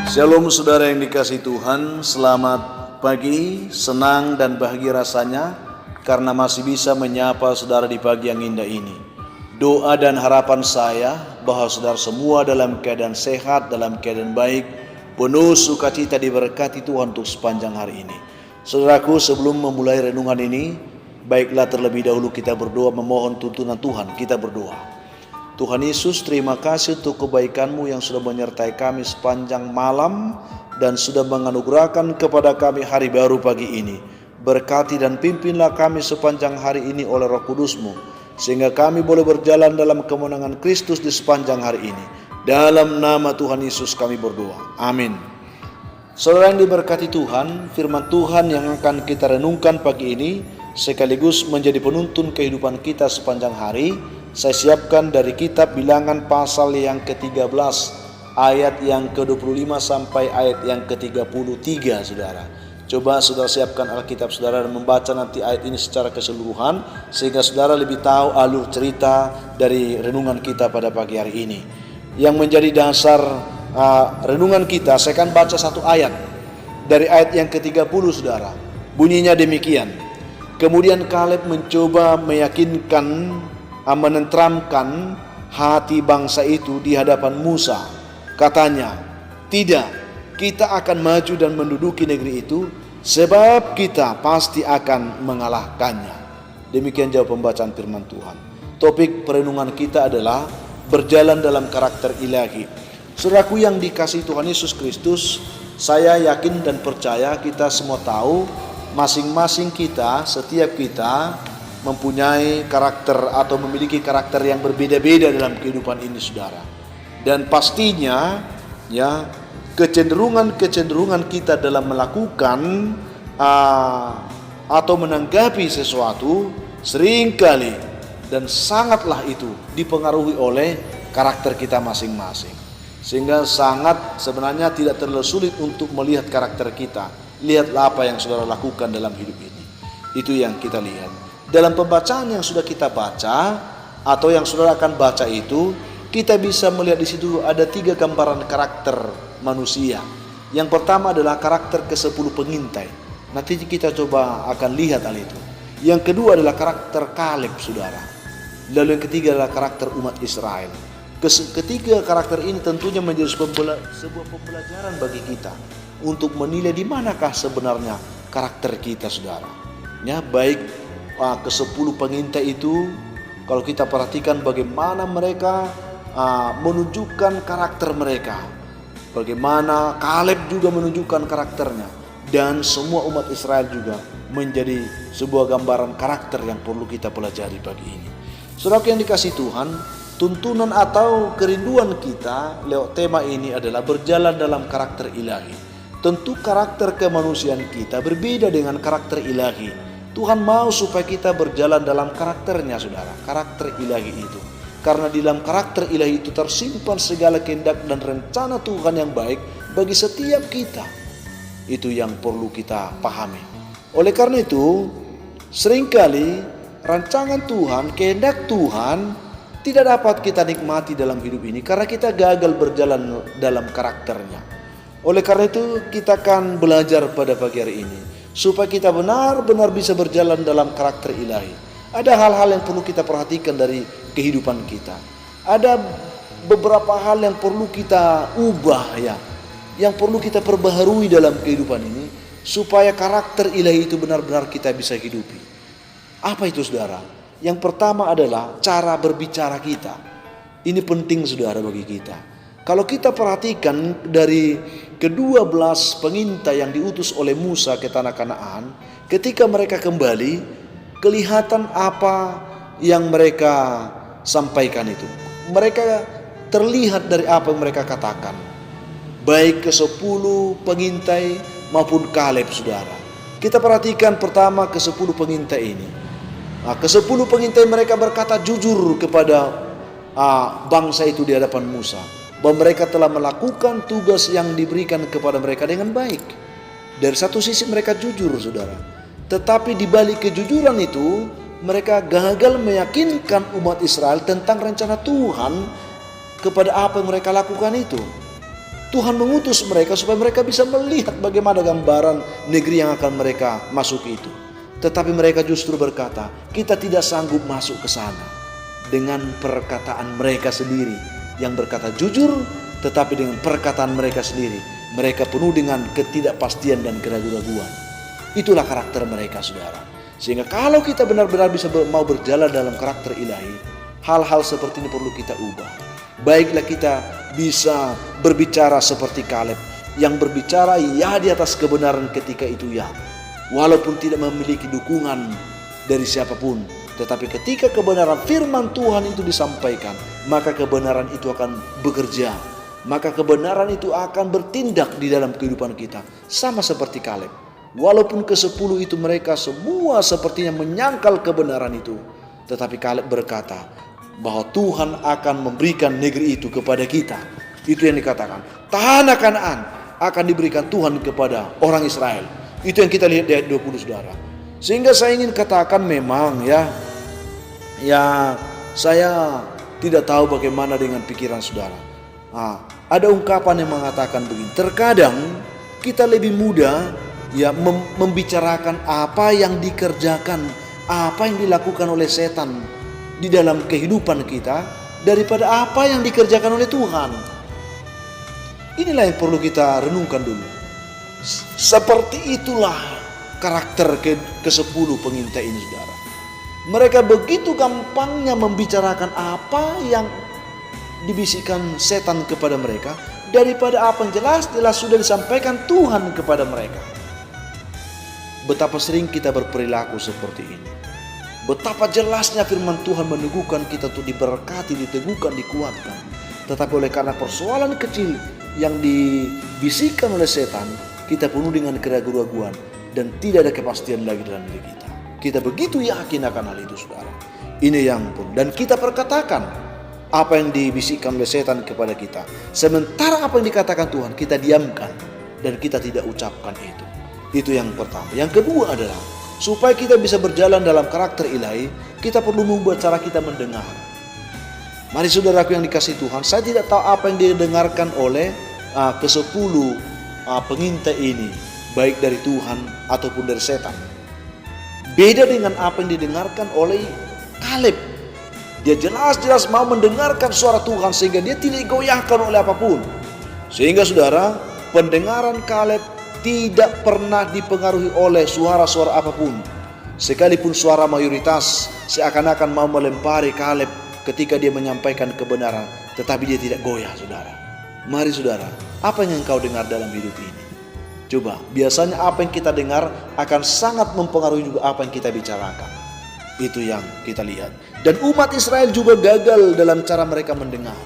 Shalom saudara yang dikasihi Tuhan, selamat pagi, senang dan bahagia rasanya karena masih bisa menyapa saudara di pagi yang indah ini. Doa dan harapan saya bahwa saudara semua dalam keadaan sehat, dalam keadaan baik, penuh sukacita diberkati Tuhan untuk sepanjang hari ini. Saudaraku, sebelum memulai renungan ini, baiklah terlebih dahulu kita berdoa memohon tuntunan Tuhan. Kita berdoa. Tuhan Yesus, terima kasih untuk kebaikan-Mu yang sudah menyertai kami sepanjang malam dan sudah menganugerahkan kepada kami hari baru pagi ini. Berkati dan pimpinlah kami sepanjang hari ini oleh Roh Kudus-Mu, sehingga kami boleh berjalan dalam kemenangan Kristus di sepanjang hari ini. Dalam nama Tuhan Yesus kami berdoa. Amin. Saudara yang diberkati Tuhan, firman Tuhan yang akan kita renungkan pagi ini sekaligus menjadi penuntun kehidupan kita sepanjang hari. Saya siapkan dari kitab Bilangan pasal yang ke-13 ayat yang ke-25 sampai ayat yang ke-33 saudara. Coba saudara siapkan Alkitab saudara dan membaca nanti ayat ini secara keseluruhan, sehingga saudara lebih tahu alur cerita dari renungan kita pada pagi hari ini. Yang menjadi dasar renungan kita, saya akan baca satu ayat dari ayat yang ke-30 saudara. Bunyinya demikian. Kemudian Kaleb mencoba meyakinkan, menenteramkan hati bangsa itu di hadapan Musa. Katanya, tidak, kita akan maju dan menduduki negeri itu, sebab kita pasti akan mengalahkannya. Demikian jawab pembacaan firman Tuhan. Topik perenungan kita adalah berjalan dalam karakter ilahi. Saudaraku yang dikasihi Tuhan Yesus Kristus, saya yakin dan percaya kita semua tahu masing-masing kita, setiap kita mempunyai karakter atau memiliki karakter yang berbeda-beda dalam kehidupan ini saudara. Dan pastinya ya kecenderungan kita dalam melakukan atau menanggapi sesuatu seringkali dan sangatlah itu dipengaruhi oleh karakter kita masing-masing. Sehingga sangat sebenarnya tidak terlalu sulit untuk melihat karakter kita. Lihatlah apa yang saudara lakukan dalam hidup ini. Itu yang kita lihat. Dalam pembacaan yang sudah kita baca atau yang saudara akan baca itu, kita bisa melihat di situ ada 3 gambaran karakter manusia. Yang pertama adalah karakter ke-10 pengintai. Nanti kita coba akan lihat hal itu. Yang kedua adalah karakter Kaleb saudara. Lalu yang ketiga adalah karakter umat Israel. Ketiga karakter ini tentunya menjadi sebuah pembelajaran bagi kita untuk menilai di manakah sebenarnya karakter kita saudara. Ya, baik ke-10 pengintai itu, kalau kita perhatikan bagaimana mereka menunjukkan karakter mereka, bagaimana Kaleb juga menunjukkan karakternya, dan semua umat Israel juga menjadi sebuah gambaran karakter yang perlu kita pelajari pagi ini. Saudara yang dikasihi Tuhan, tuntunan atau kerinduan kita lewat tema ini adalah berjalan dalam karakter ilahi. Tentu karakter kemanusiaan kita berbeda dengan karakter ilahi. Tuhan mau supaya kita berjalan dalam karakternya saudara, karakter ilahi itu. Karena di dalam karakter ilahi itu tersimpan segala kehendak dan rencana Tuhan yang baik bagi setiap kita. Itu yang perlu kita pahami. Oleh karena itu, seringkali rancangan Tuhan, kehendak Tuhan tidak dapat kita nikmati dalam hidup ini karena kita gagal berjalan dalam karakternya. Oleh karena itu, kita akan belajar pada pagi hari ini supaya kita benar-benar bisa berjalan dalam karakter ilahi. Ada hal-hal yang perlu kita perhatikan dari kehidupan kita. Ada beberapa hal yang perlu kita ubah ya, yang perlu kita perbaharui dalam kehidupan ini supaya karakter ilahi itu benar-benar kita bisa hidupi. Apa itu saudara? Yang pertama adalah cara berbicara kita. Ini penting saudara bagi kita. Kalau kita perhatikan dari ke-12 pengintai yang diutus oleh Musa ke tanah Kanaan, ketika mereka kembali, kelihatan apa yang mereka sampaikan itu. Mereka terlihat dari apa yang mereka katakan. Baik ke-10 pengintai maupun Kaleb saudara. Kita perhatikan pertama ke-10 pengintai ini. Ke-10 pengintai mereka berkata jujur kepada bangsa itu di hadapan Musa, bahwa mereka telah melakukan tugas yang diberikan kepada mereka dengan baik. Dari satu sisi mereka jujur saudara, tetapi di balik kejujuran itu mereka gagal meyakinkan umat Israel tentang rencana Tuhan kepada apa yang mereka lakukan itu. Tuhan mengutus mereka supaya mereka bisa melihat bagaimana gambaran negeri yang akan mereka masuki itu. Tetapi mereka justru berkata, kita tidak sanggup masuk ke sana. Dengan perkataan mereka sendiri yang berkata jujur, tetapi dengan perkataan mereka sendiri, mereka penuh dengan ketidakpastian dan keraguan-raguan. Itulah karakter mereka, saudara. Sehingga kalau kita benar-benar bisa mau berjalan dalam karakter ilahi, hal-hal seperti ini perlu kita ubah. Baiklah kita bisa berbicara seperti Kaleb, yang berbicara ya di atas kebenaran ketika itu ya, walaupun tidak memiliki dukungan dari siapapun. Tetapi ketika kebenaran firman Tuhan itu disampaikan, maka kebenaran itu akan bekerja, maka kebenaran itu akan bertindak di dalam kehidupan kita. Sama seperti Kaleb, walaupun ke-10 itu mereka semua sepertinya menyangkal kebenaran itu, tetapi Kaleb berkata bahwa Tuhan akan memberikan negeri itu kepada kita. Itu yang dikatakan, tanah Kanaan akan diberikan Tuhan kepada orang Israel. Itu yang kita lihat di ayat 20, saudara. Sehingga saya ingin katakan memang ya saya tidak tahu bagaimana dengan pikiran saudara. Ada ungkapan yang mengatakan begini, terkadang kita lebih mudah ya membicarakan apa yang dikerjakan, apa yang dilakukan oleh setan di dalam kehidupan kita daripada apa yang dikerjakan oleh Tuhan. Inilah yang perlu kita renungkan dulu. Seperti itulah karakter ke-10 pengintai ini, saudara. Mereka begitu gampangnya membicarakan apa yang dibisikkan setan kepada mereka daripada apa yang jelas-jelas sudah disampaikan Tuhan kepada mereka. Betapa sering kita berperilaku seperti ini. Betapa jelasnya firman Tuhan meneguhkan kita untuk diberkati, diteguhkan, dikuatkan. Tetapi oleh karena persoalan kecil yang dibisikkan oleh setan, kita penuh dengan keraguan-raguan dan tidak ada kepastian lagi dalam diri kita. Kita begitu yakin akan hal itu, saudara. Ini yang pun. Dan kita perkatakan apa yang dibisikkan oleh setan kepada kita. Sementara apa yang dikatakan Tuhan, kita diamkan dan kita tidak ucapkan itu. Itu yang pertama. Yang kedua adalah, supaya kita bisa berjalan dalam karakter ilahi, kita perlu membuat cara kita mendengar. Mari saudaraku yang dikasihi Tuhan, saya tidak tahu apa yang didengarkan oleh ke-10 pengintai ini, baik dari Tuhan ataupun dari setan. Beda dengan apa yang didengarkan oleh Kaleb. Dia jelas-jelas mau mendengarkan suara Tuhan sehingga dia tidak digoyahkan oleh apapun. Sehingga saudara, pendengaran Kaleb tidak pernah dipengaruhi oleh suara-suara apapun. Sekalipun suara mayoritas seakan-akan mau melempari Kaleb ketika dia menyampaikan kebenaran, tetapi dia tidak goyah, saudara. Mari saudara, apa yang engkau dengar dalam hidup ini? Coba, biasanya apa yang kita dengar akan sangat mempengaruhi juga apa yang kita bicarakan. Itu yang kita lihat. Dan umat Israel juga gagal dalam cara mereka mendengar.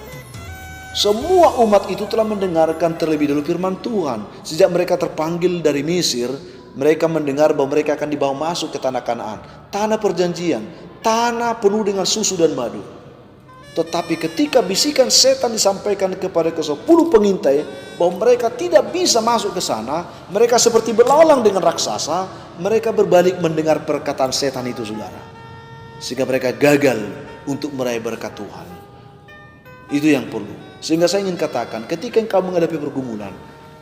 Semua umat itu telah mendengarkan terlebih dahulu firman Tuhan. Sejak mereka terpanggil dari Mesir, mereka mendengar bahwa mereka akan dibawa masuk ke tanah Kanaan, tanah perjanjian, tanah penuh dengan susu dan madu. Tetapi ketika bisikan setan disampaikan kepada ke-10 pengintai bahwa mereka tidak bisa masuk ke sana, mereka seperti belalang dengan raksasa, mereka berbalik mendengar perkataan setan itu, saudara. Sehingga mereka gagal untuk meraih berkat Tuhan. Itu yang perlu. Sehingga saya ingin katakan, ketika engkau menghadapi pergumulan,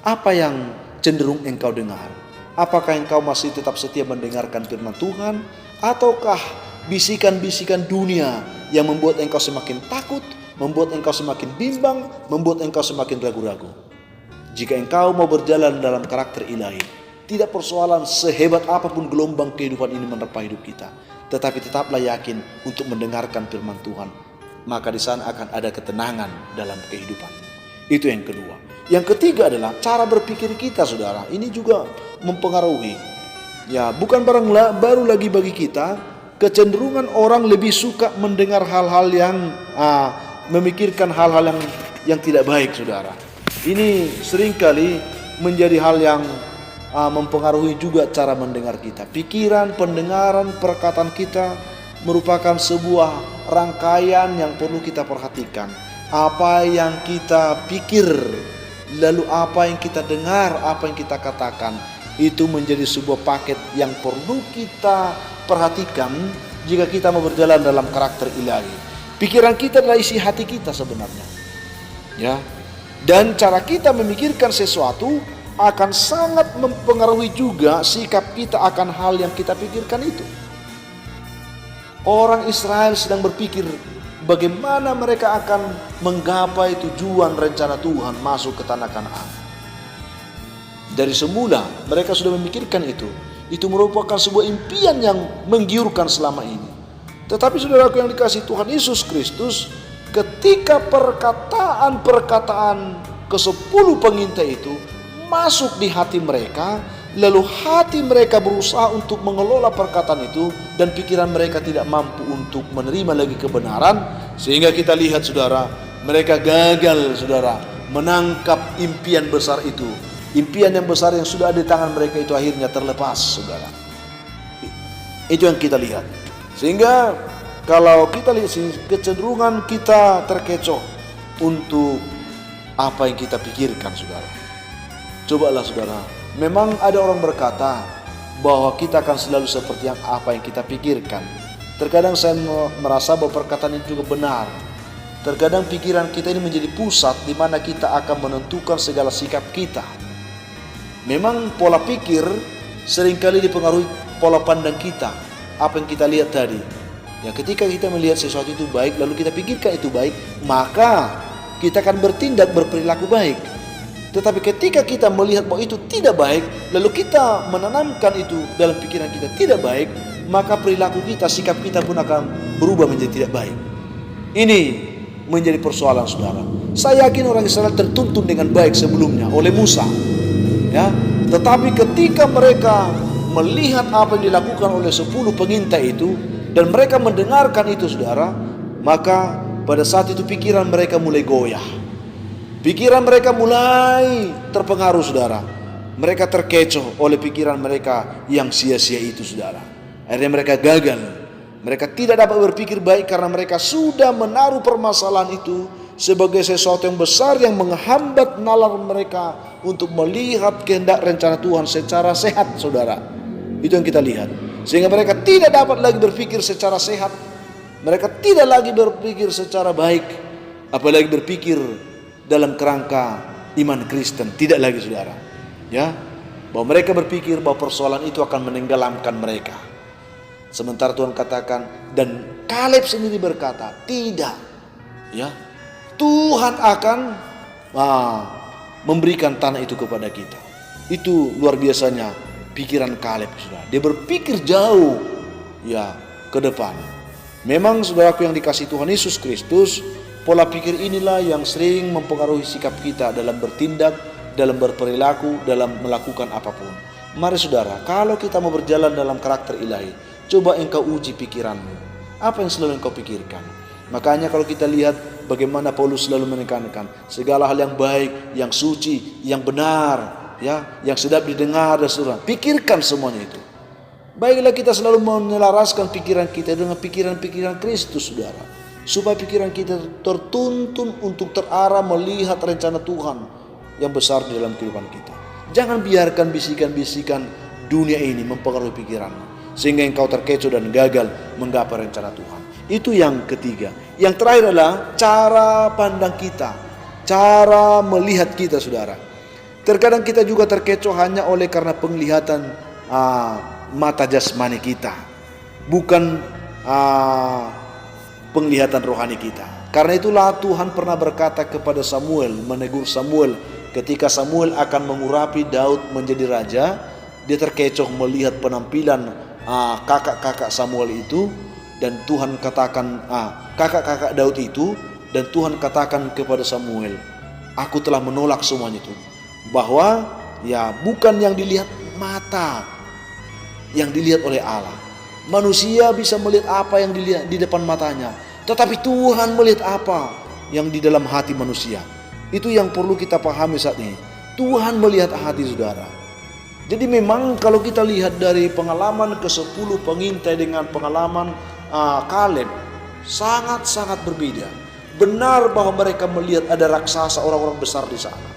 apa yang cenderung engkau dengar? Apakah engkau masih tetap setia mendengarkan firman Tuhan? Ataukah bisikan-bisikan dunia yang membuat engkau semakin takut, membuat engkau semakin bimbang, membuat engkau semakin ragu-ragu? Jika engkau mau berjalan dalam karakter ilahi, tidak persoalan sehebat apapun gelombang kehidupan ini menerpa hidup kita, tetapi tetaplah yakin untuk mendengarkan firman Tuhan. Maka di sana akan ada ketenangan dalam kehidupan. Itu yang kedua. Yang ketiga adalah cara berpikir kita, saudara. Ini juga mempengaruhi. Ya, bukan barang baru lagi bagi kita. Kecenderungan orang lebih suka mendengar hal-hal yang memikirkan hal-hal yang tidak baik, saudara. Ini seringkali menjadi hal yang mempengaruhi juga cara mendengar kita. Pikiran, pendengaran, perkataan kita merupakan sebuah rangkaian yang perlu kita perhatikan. Apa yang kita pikir, lalu apa yang kita dengar, apa yang kita katakan, itu menjadi sebuah paket yang perlu kita perhatikan jika kita mau berjalan dalam karakter ilahi. Pikiran kita adalah isi hati kita sebenarnya. Ya. Dan cara kita memikirkan sesuatu akan sangat mempengaruhi juga sikap kita akan hal yang kita pikirkan itu. Orang Israel sedang berpikir bagaimana mereka akan menggapai tujuan rencana Tuhan masuk ke tanah Kanaan. Dari semula mereka sudah memikirkan itu. Itu merupakan sebuah impian yang menggiurkan selama ini. Tetapi saudaraku yang dikasihi Tuhan Yesus Kristus, ketika perkataan-perkataan ke-10 pengintai itu masuk di hati mereka, lalu hati mereka berusaha untuk mengelola perkataan itu, dan pikiran mereka tidak mampu untuk menerima lagi kebenaran, sehingga kita lihat saudara, mereka gagal saudara menangkap impian besar itu. Impian yang besar yang sudah ada di tangan mereka itu akhirnya terlepas saudara. Itu yang kita lihat. Sehingga kalau kita lihat kecenderungan kita terkecoh untuk apa yang kita pikirkan saudara. Cobalah saudara, memang ada orang berkata bahwa kita akan selalu seperti yang apa yang kita pikirkan. Terkadang saya merasa bahwa perkataan itu juga benar. Terkadang pikiran kita ini menjadi pusat di mana kita akan menentukan segala sikap kita. Memang pola pikir seringkali dipengaruhi pola pandang kita. Apa yang kita lihat tadi. Ya, ketika kita melihat sesuatu itu baik, lalu kita pikirkan itu baik, maka kita akan bertindak berperilaku baik. Tetapi ketika kita melihat bahwa itu tidak baik, lalu kita menanamkan itu dalam pikiran kita tidak baik, maka perilaku kita, sikap kita pun akan berubah menjadi tidak baik. Ini menjadi persoalan saudara. Saya yakin orang Israel tertuntun dengan baik sebelumnya oleh Musa. Ya, tetapi ketika mereka melihat apa yang dilakukan oleh 10 pengintai itu, dan mereka mendengarkan itu saudara, maka pada saat itu pikiran mereka mulai goyah. Pikiran mereka mulai terpengaruh saudara. Mereka terkecoh oleh pikiran mereka yang sia-sia itu saudara. Akhirnya mereka gagal. Mereka tidak dapat berpikir baik karena mereka sudah menaruh permasalahan itu sebagai sesuatu yang besar yang menghambat nalar mereka untuk melihat kehendak rencana Tuhan secara sehat saudara. Itu yang kita lihat. Sehingga mereka tidak dapat lagi berpikir secara sehat. Mereka tidak lagi berpikir secara baik, apalagi berpikir dalam kerangka iman Kristen. Tidak lagi saudara. Ya, bahwa mereka berpikir bahwa persoalan itu akan menenggelamkan mereka. Sementara Tuhan katakan, dan Kaleb sendiri berkata, tidak. Ya, Tuhan akan memberikan tanah itu kepada kita. Itu luar biasanya pikiran Kaleb saudara. Dia berpikir jauh ya ke depan. Memang saudaraku yang dikasihi Tuhan Yesus Kristus, pola pikir inilah yang sering mempengaruhi sikap kita dalam bertindak, dalam berperilaku, dalam melakukan apapun. Mari saudara, kalau kita mau berjalan dalam karakter ilahi, coba engkau uji pikiranmu. Apa yang selalu engkau pikirkan? Makanya kalau kita lihat bagaimana Paulus selalu menekankan segala hal yang baik, yang suci, yang benar, ya, yang sedap didengar dan saudara, pikirkan semuanya itu. Baiklah kita selalu menyelaraskan pikiran kita dengan pikiran-pikiran Kristus saudara, supaya pikiran kita tertuntun untuk terarah melihat rencana Tuhan yang besar di dalam kehidupan kita. Jangan biarkan bisikan-bisikan dunia ini mempengaruhi pikiranmu sehingga engkau terkecoh dan gagal menggapai rencana Tuhan. Itu yang ketiga. Yang terakhir adalah cara pandang kita, cara melihat kita saudara. Terkadang kita juga terkecoh hanya oleh karena penglihatan mata jasmani kita, bukan penglihatan rohani kita. Karena itulah Tuhan pernah berkata kepada Samuel, menegur Samuel ketika Samuel akan mengurapi Daud menjadi raja. Dia terkecoh melihat penampilan kakak-kakak Samuel itu, dan Tuhan katakan kakak-kakak Daud itu, dan Tuhan katakan kepada Samuel, aku telah menolak semuanya itu. Bahwa ya bukan yang dilihat mata yang dilihat oleh Allah. Manusia bisa melihat apa yang dilihat di depan matanya, tetapi Tuhan melihat apa yang di dalam hati manusia. Itu yang perlu kita pahami saat ini. Tuhan melihat hati saudara. Jadi memang kalau kita lihat dari pengalaman ke-10 pengintai dengan pengalaman Kaleb, sangat-sangat berbeda. Benar bahwa mereka melihat ada raksasa, orang-orang besar di sana.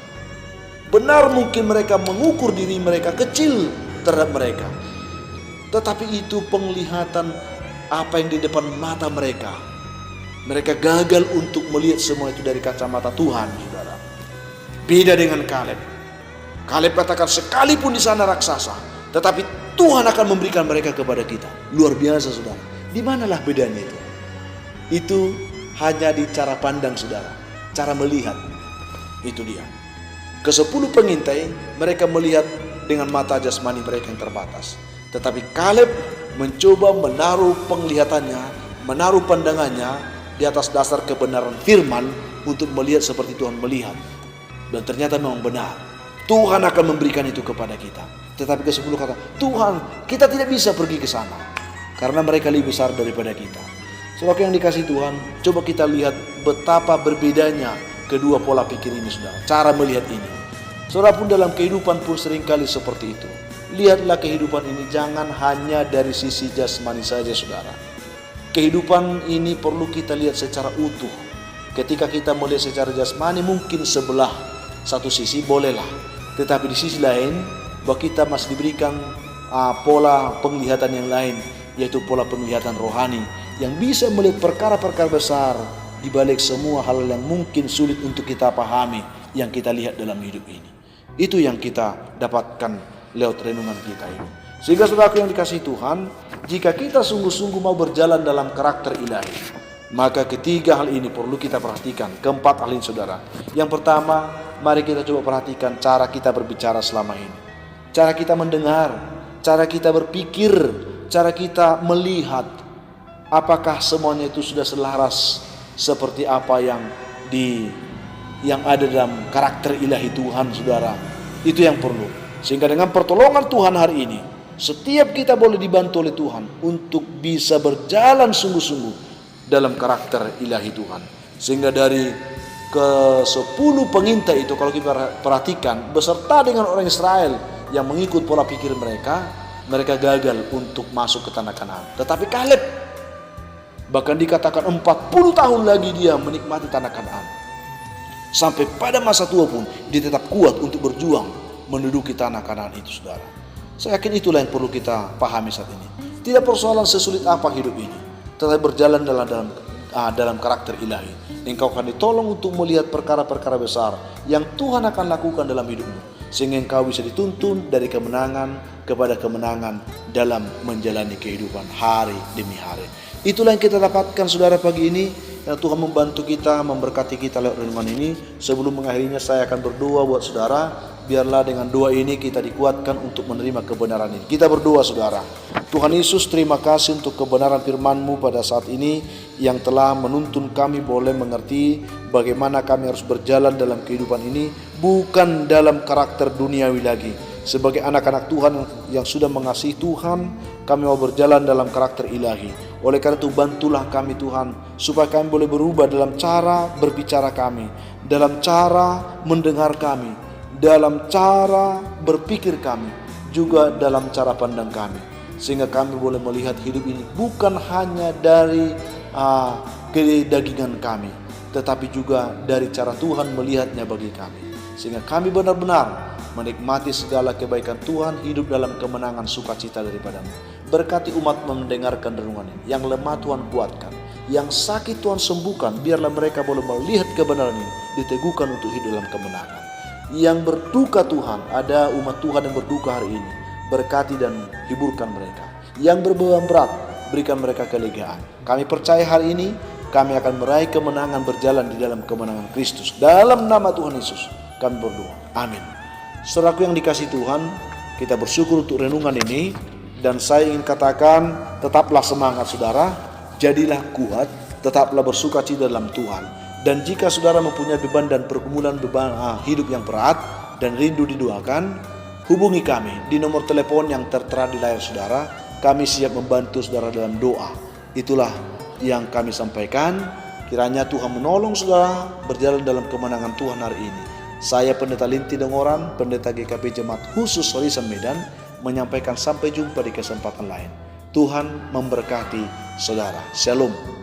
Benar mungkin mereka mengukur diri mereka kecil terhadap mereka. Tetapi itu penglihatan apa yang di depan mata mereka. Mereka gagal untuk melihat semua itu dari kacamata Tuhan saudara. Beda dengan Kaleb. Kaleb katakan sekalipun di sana raksasa, tetapi Tuhan akan memberikan mereka kepada kita. Luar biasa saudara. Di manalah bedanya itu? Itu hanya di cara pandang saudara, cara melihat. Itu dia. Ke-10 pengintai mereka melihat dengan mata jasmani mereka yang terbatas. Tetapi Kaleb mencoba menaruh penglihatannya, menaruh pandangannya di atas dasar kebenaran firman untuk melihat seperti Tuhan melihat. Dan ternyata memang benar. Tuhan akan memberikan itu kepada kita. Tetapi ke-10 kata, Tuhan, kita tidak bisa pergi ke sana karena mereka lebih besar daripada kita. Saudara yang dikasihi Tuhan, coba kita lihat betapa berbedanya kedua pola pikir ini saudara. Cara melihat ini. Saudara pun dalam kehidupan pun seringkali seperti itu. Lihatlah kehidupan ini jangan hanya dari sisi jasmani saja saudara. Kehidupan ini perlu kita lihat secara utuh. Ketika kita melihat secara jasmani mungkin sebelah satu sisi bolehlah. Tetapi di sisi lain bahwa kita masih diberikan pola penglihatan yang lain, yaitu pola penglihatan rohani yang bisa melihat perkara-perkara besar di balik semua hal yang mungkin sulit untuk kita pahami yang kita lihat dalam hidup ini. Itu yang kita dapatkan lewat renungan kita ini. Sehingga saudaraku yang dikasihi Tuhan, jika kita sungguh-sungguh mau berjalan dalam karakter ilahi, maka ketiga hal ini perlu kita perhatikan. Keempat hal ini saudara. Yang pertama, mari kita coba perhatikan cara kita berbicara selama ini. Cara kita mendengar, cara kita berpikir, cara kita melihat. Apakah semuanya itu sudah selaras seperti apa yang ada dalam karakter ilahi Tuhan saudara. Itu yang perlu. Sehingga dengan pertolongan Tuhan hari ini, setiap kita boleh dibantu oleh Tuhan untuk bisa berjalan sungguh-sungguh dalam karakter ilahi Tuhan. Sehingga dari ke-10 pengintai itu kalau kita perhatikan beserta dengan orang Israel yang mengikut pola pikir mereka gagal untuk masuk ke tanah Kanaan. Tetapi Kaleb bahkan dikatakan 40 tahun lagi dia menikmati tanah Kanaan. Sampai pada masa tua pun dia tetap kuat untuk berjuang menduduki tanah Kanaan itu saudara. Saya yakin itulah yang perlu kita pahami saat ini. Tidak persoalan sesulit apa hidup ini, tetapi berjalan dalam karakter ilahi. Engkau akan ditolong untuk melihat perkara-perkara besar yang Tuhan akan lakukan dalam hidupmu. Sehingga engkau bisa dituntun dari kemenangan kepada kemenangan dalam menjalani kehidupan hari demi hari. Itulah yang kita dapatkan saudara pagi ini. Dan Tuhan membantu kita, memberkati kita lewat renungan ini. Sebelum mengakhirinya saya akan berdoa buat saudara. Biarlah dengan doa ini kita dikuatkan untuk menerima kebenaran ini. Kita berdoa saudara. Tuhan Yesus, terima kasih untuk kebenaran firman-Mu pada saat ini yang telah menuntun kami boleh mengerti bagaimana kami harus berjalan dalam kehidupan ini, bukan dalam karakter duniawi lagi. Sebagai anak-anak Tuhan yang sudah mengasihi Tuhan, kami mau berjalan dalam karakter ilahi. Oleh karena itu bantulah kami Tuhan, supaya kami boleh berubah dalam cara berbicara kami, dalam cara mendengar kami, dalam cara berpikir kami, juga dalam cara pandang kami. Sehingga kami boleh melihat hidup ini bukan hanya dari kedagingan kami, tetapi juga dari cara Tuhan melihatnya bagi kami. Sehingga kami benar-benar menikmati segala kebaikan Tuhan, hidup dalam kemenangan sukacita daripada-Mu. Berkati umat mendengarkan renungan ini. Yang lemah Tuhan kuatkan, yang sakit Tuhan sembuhkan. Biarlah mereka boleh melihat kebenaran ini, diteguhkan untuk hidup dalam kemenangan. Yang berduka Tuhan, ada umat Tuhan yang berduka hari ini, berkati dan hiburkan mereka. Yang berbeban berat, berikan mereka kelegaan. Kami percaya hari ini kami akan meraih kemenangan berjalan di dalam kemenangan Kristus. Dalam nama Tuhan Yesus kami berdoa. Amin. Saudaraku yang dikasihi Tuhan, kita bersyukur untuk renungan ini. Dan saya ingin katakan, tetaplah semangat saudara, jadilah kuat, tetaplah bersukacita dalam Tuhan. Dan jika saudara mempunyai beban dan pergumulan hidup yang berat dan rindu didoakan, hubungi kami di nomor telepon yang tertera di layar saudara. Kami siap membantu saudara dalam doa. Itulah yang kami sampaikan. Kiranya Tuhan menolong saudara berjalan dalam kemenangan Tuhan hari ini. Saya Pendeta Linti Dengoran, Pendeta GKP Jemaat Khusus Horisan Medan, menyampaikan sampai jumpa di kesempatan lain. Tuhan memberkati saudara. Shalom.